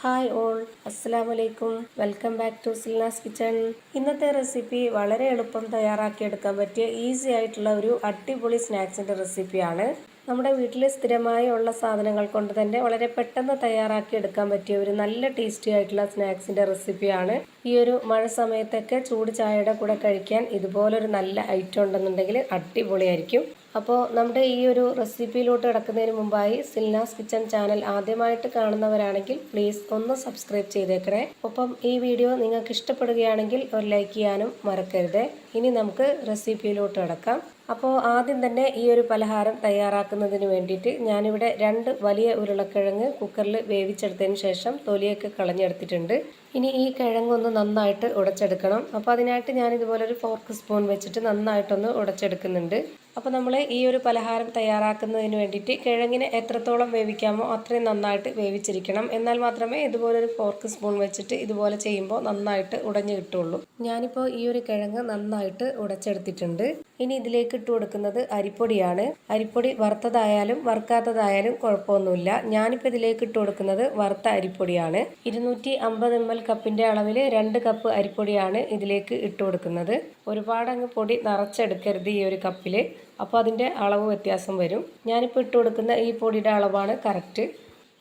Hi all, അസ്സലാമലൈക്കും. Welcome back to Silnas kitchen. ഇന്നത്തെ recipe വളരെ എളുപ്പം തയ്യാറാക്കിയെടുക്കാൻ പറ്റിയ ഈസി ആയിട്ടുള്ള ഒരു അടിപൊളി സ്നാക്സിൻ്റെ റെസിപ്പിയാണ്. നമ്മുടെ വീട്ടിൽ സ്ഥിരമായി ഉള്ള സാധനങ്ങൾ കൊണ്ട് തന്നെ വളരെ പെട്ടെന്ന് തയ്യാറാക്കി എടുക്കാൻ പറ്റിയ ഒരു നല്ല ടേസ്റ്റി ആയിട്ടുള്ള സ്നാക്സിൻ്റെ റെസിപ്പിയാണ്. ഈ ഒരു മഴ സമയത്തൊക്കെ ചൂട് ചായയുടെ കൂടെ കഴിക്കാൻ ഇതുപോലൊരു നല്ല ഐറ്റം ഉണ്ടെന്നുണ്ടെങ്കിൽ അടിപൊളിയായിരിക്കും. അപ്പോൾ നമ്മുടെ ഈ ഒരു റെസിപ്പിയിലോട്ട് കിടക്കുന്നതിന് മുമ്പായി സിൽനാസ് കിച്ചൺ ചാനൽ ആദ്യമായിട്ട് കാണുന്നവരാണെങ്കിൽ പ്ലീസ് ഒന്ന് സബ്സ്ക്രൈബ് ചെയ്തേക്കണേ. ഒപ്പം ഈ വീഡിയോ നിങ്ങൾക്ക് ഇഷ്ടപ്പെടുകയാണെങ്കിൽ ഒരു ലൈക്ക് ചെയ്യാനും മറക്കരുത്. ഇനി നമുക്ക് റെസിപ്പിയിലോട്ട് കിടക്കാം. അപ്പോൾ ആദ്യം തന്നെ ഈ ഒരു പലഹാരം തയ്യാറാക്കുന്നതിന് വേണ്ടിയിട്ട് ഞാനിവിടെ 2 വലിയ ഉരുളക്കിഴങ്ങ് കുക്കറിൽ വേവിച്ചെടുത്തതിന് ശേഷം തൊലിയൊക്കെ കളഞ്ഞെടുത്തിട്ടുണ്ട്. ഇനി ഈ കിഴങ്ങൊന്ന് നന്നായിട്ട് ഉടച്ചെടുക്കണം. അപ്പോൾ അതിനായിട്ട് ഞാനിതുപോലെ ഒരു ഫോർക്ക് സ്പൂൺ വെച്ചിട്ട് നന്നായിട്ടൊന്ന് ഉടച്ചെടുക്കുന്നുണ്ട്. അപ്പോൾ നമ്മൾ ഈ ഒരു പലഹാരം തയ്യാറാക്കുന്നതിന് വേണ്ടിയിട്ട് കിഴങ്ങിനെ എത്രത്തോളം വേവിക്കാമോ അത്രയും നന്നായിട്ട് വേവിച്ചിരിക്കണം. എന്നാൽ മാത്രമേ ഇതുപോലൊരു ഫോർക്ക് സ്പൂൺ വെച്ചിട്ട് ഇതുപോലെ ചെയ്യുമ്പോൾ നന്നായിട്ട് ഉടഞ്ഞു കിട്ടുള്ളൂ. ഞാനിപ്പോൾ ഈ ഒരു കിഴങ്ങ് നന്നായിട്ട് ഉടച്ചെടുത്തിട്ടുണ്ട്. ഇനി ഇതിലേക്ക് ഇട്ട് കൊടുക്കുന്നത് അരിപ്പൊടിയാണ്. അരിപ്പൊടി വറുത്തതായാലും വറുക്കാത്തതായാലും കുഴപ്പമൊന്നുമില്ല. ഞാനിപ്പോൾ ഇതിലേക്ക് ഇട്ട് കൊടുക്കുന്നത് വറുത്ത അരിപ്പൊടിയാണ്. 250 ml കപ്പിൻ്റെ അളവിൽ 2 കപ്പ് അരിപ്പൊടിയാണ് ഇതിലേക്ക് ഇട്ട് കൊടുക്കുന്നത്. ഒരുപാട് അങ്ങ് പൊടി നിറച്ചെടുക്കരുത് ഈ ഒരു കപ്പിൽ, അപ്പോൾ അതിൻ്റെ അളവ് വ്യത്യാസം വരും. ഞാനിപ്പോൾ ഇട്ട് കൊടുക്കുന്ന ഈ പൊടിയുടെ അളവാണ് കറക്റ്റ്.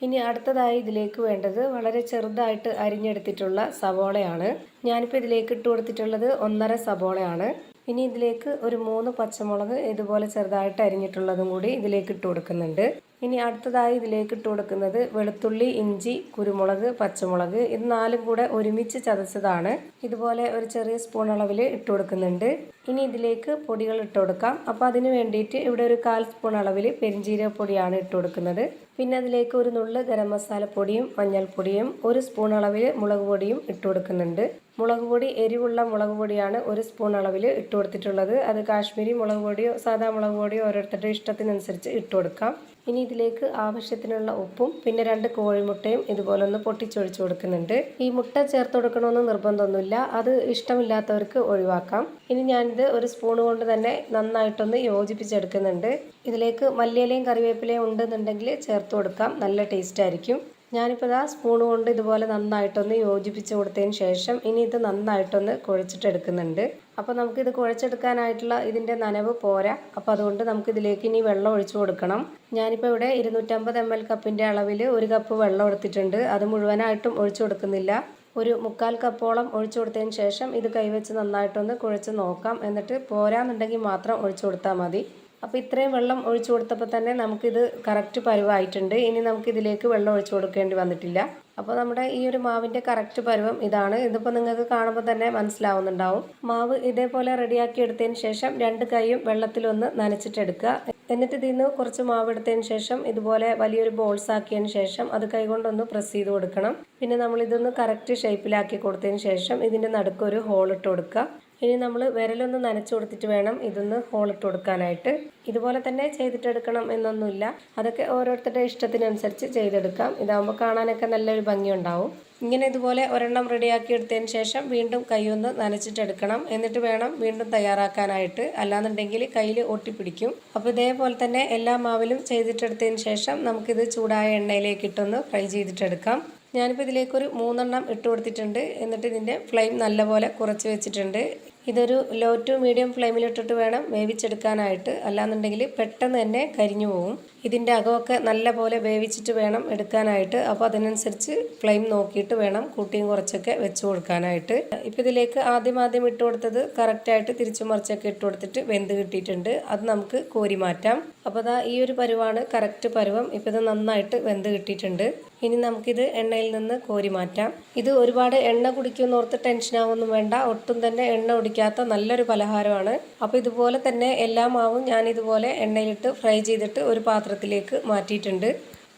ഇനി അടുത്തതായി ഇതിലേക്ക് വേണ്ടത് വളരെ ചെറുതായിട്ട് അരിഞ്ഞെടുത്തിട്ടുള്ള സവോളയാണ്. ഞാനിപ്പോൾ ഇതിലേക്ക് ഇട്ട് കൊടുത്തിട്ടുള്ളത് 1.5 സവോളയാണ്. ഇനി ഇതിലേക്ക് ഒരു 3 പച്ചമുളക് ഇതുപോലെ ചെറുതായിട്ട് അരിഞ്ഞിട്ടുള്ളതും കൂടി ഇതിലേക്ക് ഇട്ട് കൊടുക്കുന്നുണ്ട്. ഇനി അടുത്തതായി ഇതിലേക്ക് ഇട്ട് കൊടുക്കുന്നത് വെളുത്തുള്ളി, ഇഞ്ചി, കുരുമുളക്, പച്ചമുളക്, ഇത് 4ഉം കൂടെ ഒരുമിച്ച് ചതച്ചതാണ്. ഇതുപോലെ ഒരു ചെറിയ സ്പൂൺ അളവിൽ ഇട്ട് കൊടുക്കുന്നുണ്ട്. ഇനി ഇതിലേക്ക് പൊടികൾ ഇട്ട് കൊടുക്കാം. അപ്പോൾ അതിന് വേണ്ടിയിട്ട് ഇവിടെ ഒരു 1/4 സ്പൂൺ അളവിൽ പെരിഞ്ജീരകപ്പൊടിയാണ് ഇട്ട് കൊടുക്കുന്നത്. പിന്നെ അതിലേക്ക് ഒരു നുള്ള് ഗരം മസാലപ്പൊടിയും മഞ്ഞൾപ്പൊടിയും 1 സ്പൂൺ അളവിൽ മുളക് പൊടിയും ഇട്ട് കൊടുക്കുന്നുണ്ട്. മുളക് പൊടി എരിവുള്ള മുളക് പൊടിയാണ് 1 സ്പൂൺ അളവിൽ ഇട്ട് കൊടുത്തിട്ടുള്ളത്. അത് കാശ്മീരി മുളക് പൊടിയോ സാധാ മുളക് പൊടിയോ ഓരോരുത്തരുടെ ഇഷ്ടത്തിനനുസരിച്ച് ഇട്ട് കൊടുക്കാം. ഇനി ഇതിലേക്ക് ആവശ്യത്തിനുള്ള ഉപ്പും പിന്നെ 2 കോഴിമുട്ടയും ഇതുപോലെ ഒന്ന് പൊട്ടിച്ചൊഴിച്ചു കൊടുക്കുന്നുണ്ട്. ഈ മുട്ട ചേർത്ത് കൊടുക്കണമെന്ന് നിർബന്ധമൊന്നുമില്ല, അത് ഇഷ്ടമില്ലാത്തവർക്ക് ഒഴിവാക്കാം. ഇനി ഞാനിത് ഒരു സ്പൂൺ കൊണ്ട് തന്നെ നന്നായിട്ടൊന്ന് യോജിപ്പിച്ചെടുക്കുന്നുണ്ട്. ഇതിലേക്ക് മല്ലിയിലയും കറിവേപ്പിലയും ഉണ്ടെന്നുണ്ടെങ്കിൽ ചേർത്ത് കൊടുക്കാം, നല്ല ടേസ്റ്റ് ആയിരിക്കും. ഞാനിപ്പോൾ ഇതാ സ്പൂൺ കൊണ്ട് ഇതുപോലെ നന്നായിട്ടൊന്ന് യോജിപ്പിച്ച് കൊടുത്തതിന് ശേഷം ഇനി ഇത് നന്നായിട്ടൊന്ന് കുഴച്ചിട്ടെടുക്കുന്നുണ്ട്. അപ്പോൾ നമുക്കിത് കുഴച്ചെടുക്കാനായിട്ടുള്ള ഇതിൻ്റെ നനവ് പോരാ. അപ്പോൾ അതുകൊണ്ട് നമുക്കിതിലേക്ക് ഇനി വെള്ളം ഒഴിച്ചു കൊടുക്കണം. ഞാനിപ്പോൾ ഇവിടെ 250 ml കപ്പിൻ്റെ അളവിൽ 1 കപ്പ് വെള്ളം എടുത്തിട്ടുണ്ട്. അത് മുഴുവനായിട്ടും ഒഴിച്ചു കൊടുക്കുന്നില്ല. ഒരു 1/4 കപ്പോളം ഒഴിച്ചു കൊടുത്തതിന് ശേഷം ഇത് കൈവച്ച് നന്നായിട്ടൊന്ന് കുഴച്ച് നോക്കാം. എന്നിട്ട് പോരാന്നുണ്ടെങ്കിൽ മാത്രം ഒഴിച്ചു കൊടുത്താൽ മതി. അപ്പോൾ ഇത്രയും വെള്ളം ഒഴിച്ചു കൊടുത്തപ്പോൾ തന്നെ നമുക്കിത് കറക്റ്റ് പരുവായിട്ടുണ്ട്. ഇനി നമുക്കിതിലേക്ക് വെള്ളം ഒഴിച്ചു കൊടുക്കേണ്ടി വന്നിട്ടില്ല. അപ്പോൾ നമ്മുടെ ഈ ഒരു മാവിൻ്റെ കറക്റ്റ് പരുവം ഇതാണ്. ഇതിപ്പോൾ നിങ്ങൾക്ക് കാണുമ്പോൾ തന്നെ മനസ്സിലാവുന്നുണ്ടാവും. മാവ് ഇതേപോലെ റെഡിയാക്കി എടുത്തതിന് ശേഷം 2 കൈയും വെള്ളത്തിലൊന്ന് നനച്ചിട്ടെടുക്കുക. എന്നിട്ട് ഇതിൽ നിന്ന് കുറച്ച് മാവ് എടുത്തതിന് ശേഷം ഇതുപോലെ വലിയൊരു ബോൾസ് ആക്കിയതിന് ശേഷം അത് കൈകൊണ്ടൊന്ന് പ്രസ് ചെയ്ത് കൊടുക്കണം. പിന്നെ നമ്മളിതൊന്ന് കറക്റ്റ് ഷേപ്പിലാക്കി കൊടുത്തതിന് ശേഷം ഇതിൻ്റെ നടുക്കൊരു ഹോൾ ഇട്ട് കൊടുക്കുക. ഇനി നമ്മൾ വിരലൊന്ന് നനച്ചു കൊടുത്തിട്ട് വേണം ഇതൊന്ന് ഹോളിട്ട് കൊടുക്കാനായിട്ട്. ഇതുപോലെ തന്നെ ചെയ്തിട്ടെടുക്കണം എന്നൊന്നുമില്ല, അതൊക്കെ ഓരോരുത്തരുടെ ഇഷ്ടത്തിനനുസരിച്ച് ചെയ്തെടുക്കാം. ഇതാകുമ്പോൾ കാണാനൊക്കെ നല്ലൊരു ഭംഗിയുണ്ടാവും. ഇങ്ങനെ ഇതുപോലെ ഒരെണ്ണം റെഡിയാക്കി എടുത്തതിന് ശേഷം വീണ്ടും കൈയൊന്ന് നനച്ചിട്ടെടുക്കണം. എന്നിട്ട് വേണം വീണ്ടും തയ്യാറാക്കാനായിട്ട്, അല്ലാന്നുണ്ടെങ്കിൽ കയ്യിൽ ഒട്ടിപ്പിടിക്കും. അപ്പോൾ ഇതേപോലെ തന്നെ എല്ലാ മാവിലും ചെയ്തിട്ടെടുത്തതിന് ശേഷം നമുക്കിത് ചൂടായ എണ്ണയിലേക്ക് ഇട്ടൊന്ന് ഫ്രൈ ചെയ്തിട്ടെടുക്കാം. ഞാനിപ്പോൾ ഇതിലേക്കൊരു 3 എണ്ണം ഇട്ട് കൊടുത്തിട്ടുണ്ട്. എന്നിട്ട് ഇതിൻ്റെ ഫ്ലെയിം നല്ലപോലെ കുറച്ച് വെച്ചിട്ടുണ്ട്. ഇതൊരു ലോ ടു മീഡിയം ഫ്ലെയിമിലിട്ടിട്ട് വേണം വേവിച്ചെടുക്കാനായിട്ട്, അല്ലാന്നുണ്ടെങ്കിൽ പെട്ടെന്ന് തന്നെ കരിഞ്ഞു പോകും. ഇതിൻ്റെ അകമൊക്കെ നല്ല പോലെ വേവിച്ചിട്ട് വേണം എടുക്കാനായിട്ട്. അപ്പോൾ അതിനനുസരിച്ച് ഫ്ലെയിം നോക്കിയിട്ട് വേണം കൂട്ടിയും കുറച്ചൊക്കെ വെച്ച് കൊടുക്കാനായിട്ട്. ഇപ്പോൾ ഇതിലേക്ക് ആദ്യം ഇട്ട് കൊടുത്തത് കറക്റ്റായിട്ട് തിരിച്ചു മറിച്ചൊക്കെ ഇട്ട് കൊടുത്തിട്ട് വെന്ത് കിട്ടിയിട്ടുണ്ട്. അത് നമുക്ക് കോരി മാറ്റാം. അപ്പോൾ അതാ ഈ ഒരു പരുവാണ് കറക്റ്റ് പരുവം. ഇപ്പോൾ ഇത് നന്നായിട്ട് വെന്ത് കിട്ടിയിട്ടുണ്ട്. ഇനി നമുക്കിത് എണ്ണയിൽ നിന്ന് കോരി മാറ്റാം. ഇത് ഒരുപാട് എണ്ണ കുടിക്കുമെന്നോർത്ത് ടെൻഷനാവൊന്നും വേണ്ട, ഒട്ടും തന്നെ എണ്ണ കുടിക്കാത്ത നല്ലൊരു പലഹാരമാണ്. അപ്പോൾ ഇതുപോലെ തന്നെ എല്ലാ മാവും ഞാനിതുപോലെ എണ്ണയിലിട്ട് ഫ്രൈ ചെയ്തിട്ട് ഒരു പാത്രത്തിലേക്ക് മാറ്റിയിട്ടുണ്ട്.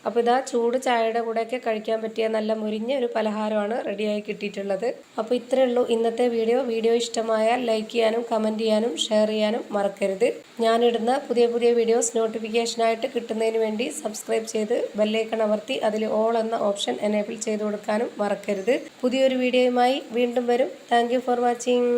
അപ്പോൾ ഇതാ ചൂട് ചായയുടെ കൂടെയൊക്കെ കഴിക്കാൻ പറ്റിയ നല്ല മുരിഞ്ഞ ഒരു പലഹാരമാണ് റെഡിയായി കിട്ടിയിട്ടുള്ളത്. അപ്പോൾ ഇത്രയേ ഉള്ളൂ ഇന്നത്തെ വീഡിയോ ഇഷ്ടമായാൽ ലൈക്ക് ചെയ്യാനും കമൻറ്റ് ചെയ്യാനും ഷെയർ ചെയ്യാനും മറക്കരുത്. ഞാനിടുന്ന പുതിയ വീഡിയോസ് നോട്ടിഫിക്കേഷനായിട്ട് കിട്ടുന്നതിന് വേണ്ടി സബ്സ്ക്രൈബ് ചെയ്ത് ബെല്ലൈക്കൺ അമർത്തി അതിൽ ഓൾ എന്ന ഓപ്ഷൻ എനേബിൾ ചെയ്ത് കൊടുക്കാനും മറക്കരുത്. പുതിയൊരു വീഡിയോയുമായി വീണ്ടും വരും. Thank you for watching.